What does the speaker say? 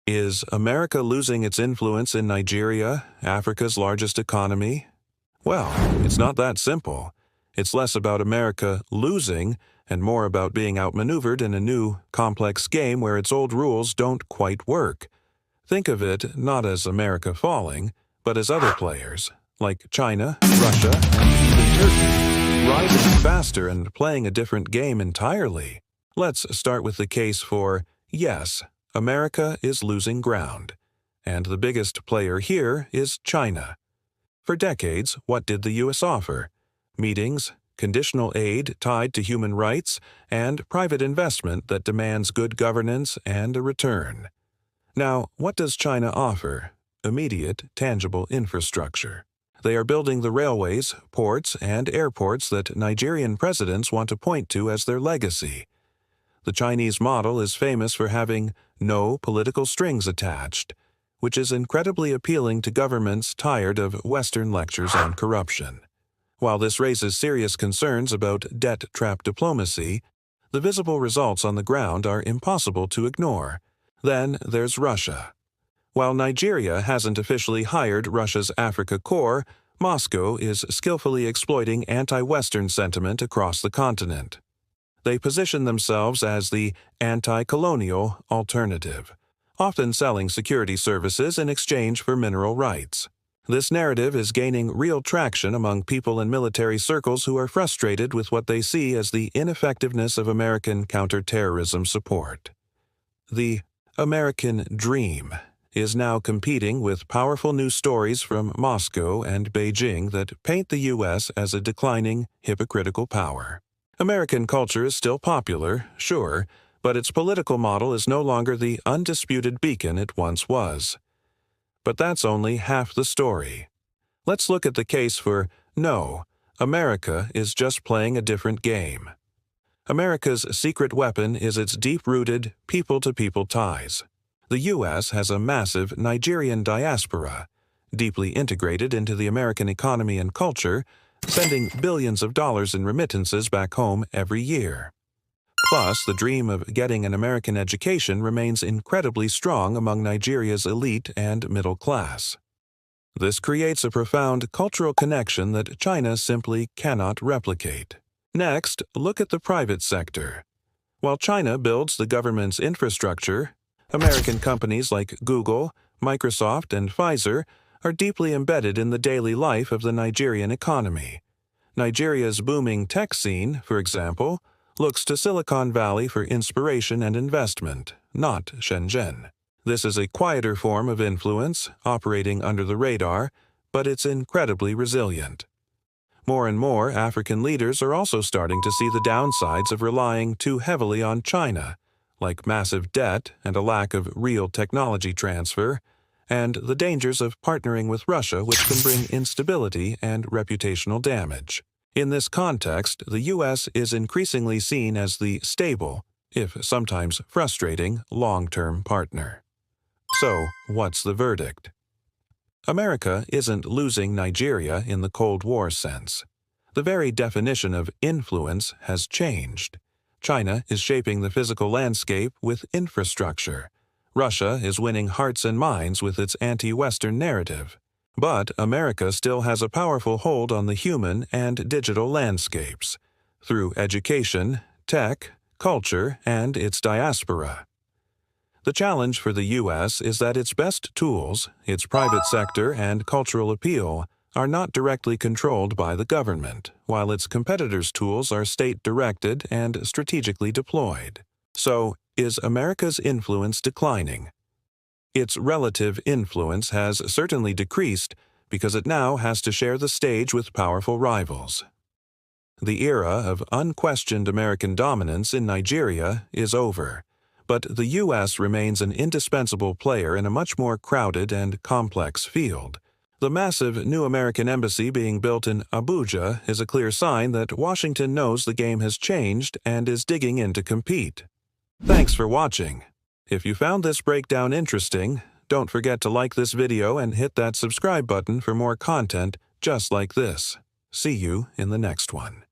Is America losing its influence in Nigeria, Africa's largest economy? Well, it's not that simple. It's less about America losing and more about being outmaneuvered in a new, complex game where its old rules don't quite work. Think of it not as America falling, but as other players, like China, Russia, and even Turkey, rising faster and playing a different game entirely. Let's start with the case for, yes, America is losing ground. And the biggest player here is China. For decades, what did the U.S. offer? Meetings, conditional aid tied to human rights, and private investment that demands good governance and a return. Now, what does China offer? Immediate, tangible infrastructure. They are building the railways, ports, and airports that Nigerian presidents want to point to as their legacy. The Chinese model is famous for having no political strings attached, which is incredibly appealing to governments tired of Western lectures on corruption. While this raises serious concerns about debt trap diplomacy, the visible results on the ground are impossible to ignore. Then there's Russia. While Nigeria hasn't officially hired Russia's Africa Corps, Moscow is skillfully exploiting anti-Western sentiment across the continent. They position themselves as the anti-colonial alternative, often selling security services in exchange for mineral rights. This narrative is gaining real traction among people in military circles who are frustrated with what they see as the ineffectiveness of American counterterrorism support. The American dream is now competing with powerful new stories from Moscow and Beijing that paint the U.S. as a declining, hypocritical power. American culture is still popular, sure, but its political model is no longer the undisputed beacon it once was. But that's only half the story. Let's look at the case for, no, America is just playing a different game. America's secret weapon is its deep-rooted, people-to-people ties. The U.S. has a massive Nigerian diaspora, deeply integrated into the American economy and culture, sending billions of dollars in remittances back home every year. Plus, the dream of getting an American education remains incredibly strong among Nigeria's elite and middle class. This creates a profound cultural connection that China simply cannot replicate. Next, look at the private sector. While China builds the government's infrastructure, American companies like Google, Microsoft, and Pfizer are deeply embedded in the daily life of the Nigerian economy. Nigeria's booming tech scene, for example, looks to Silicon Valley for inspiration and investment, not Shenzhen. This is a quieter form of influence, operating under the radar, but it's incredibly resilient. More and more African leaders are also starting to see the downsides of relying too heavily on China, like massive debt and a lack of real technology transfer, and the dangers of partnering with Russia, which can bring instability and reputational damage. In this context, the U.S. is increasingly seen as the stable, if sometimes frustrating, long-term partner. So, what's the verdict? America isn't losing Nigeria in the Cold War sense. The very definition of influence has changed. China is shaping the physical landscape with infrastructure. Russia is winning hearts and minds with its anti-Western narrative. But America still has a powerful hold on the human and digital landscapes, through education, tech, culture, and its diaspora. The challenge for the U.S. is that its best tools, its private sector and cultural appeal, are not directly controlled by the government, while its competitors' tools are state-directed and strategically deployed. So, is America's influence declining? Its relative influence has certainly decreased because it now has to share the stage with powerful rivals. The era of unquestioned American dominance in Nigeria is over, but the U.S. remains an indispensable player in a much more crowded and complex field. The massive new American embassy being built in Abuja is a clear sign that Washington knows the game has changed and is digging in to compete. Thanks for watching. If you found this breakdown interesting, don't forget to like this video and hit that subscribe button for more content just like this. See you in the next one.